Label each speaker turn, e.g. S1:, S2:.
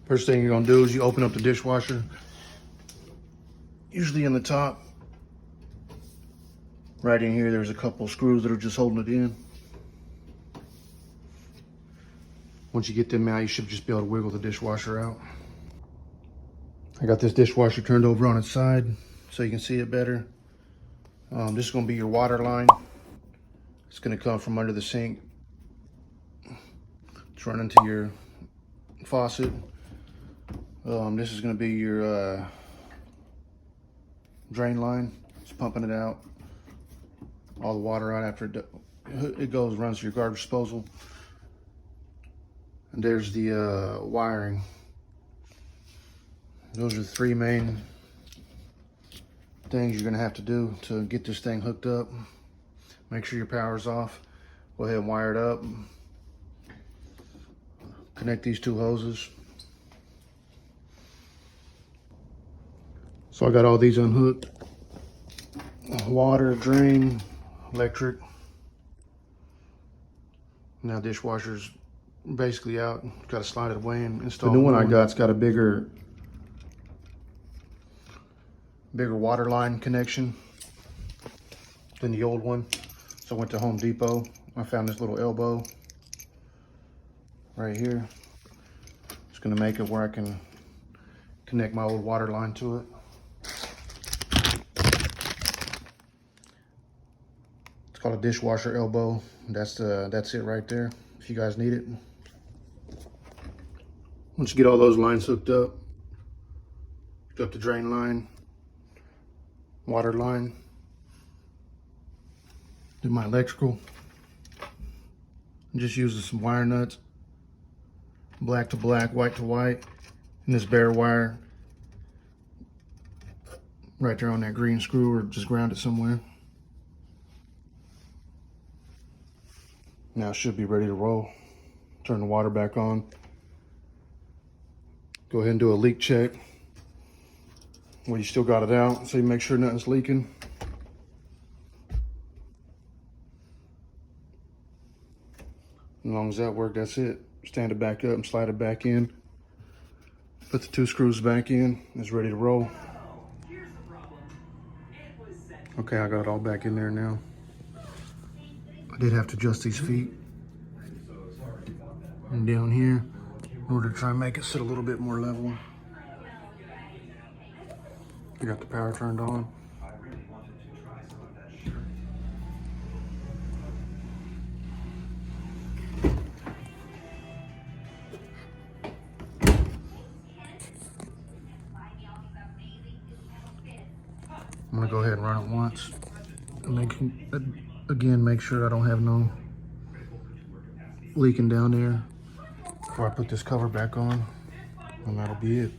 S1: First thing you're gonna do is you open up the dishwasher. Usually in the top, right in here, there's a couple screws that are just holding it in. Once you get them out, you should just be able to wiggle the dishwasher out. I got this dishwasher turned over on its side so you can see it better. This is gonna be your water line. It's gonna come from under the sink. It's running to your faucet. This is gonna be your drain line. It's pumping it out. All the water out after it goes, runs to your garbage disposal. And there's the wiring. Those are the three main things you're gonna have to do to get this thing hooked up. Make sure your power's off. Go ahead and wire it up. Connect these two hoses. So I got all these unhooked. Water, drain, electric. Now dishwasher's basically out. Got to slide it away and install. The new one I got's got a bigger water line connection than the old one. So I went to Home Depot. I found this little elbow right here. It's gonna make it where I can connect my old water line to it. It's called a dishwasher elbow. That's it right there, if you guys need it. Once you get all those lines hooked up, hook up the drain line, water line, do my electrical. I'm just using some wire nuts, black to black, white to white, and this bare wire right there on that green screw, or just ground it somewhere. Now it should be ready to roll. Turn the water back on. Go ahead and do a leak check. Well, you still got it out, so you make sure nothing's leaking. As long as that worked, that's it. Stand it back up and slide it back in. Put the two screws back in. It's ready to roll. Okay, I got it all back in there now. I did have to adjust these feet and down here in order to try and make it sit a little bit more level. I got the power turned on. I'm gonna go ahead and run it once and make sure I don't have no leaking down there before I put this cover back on, and that'll be it.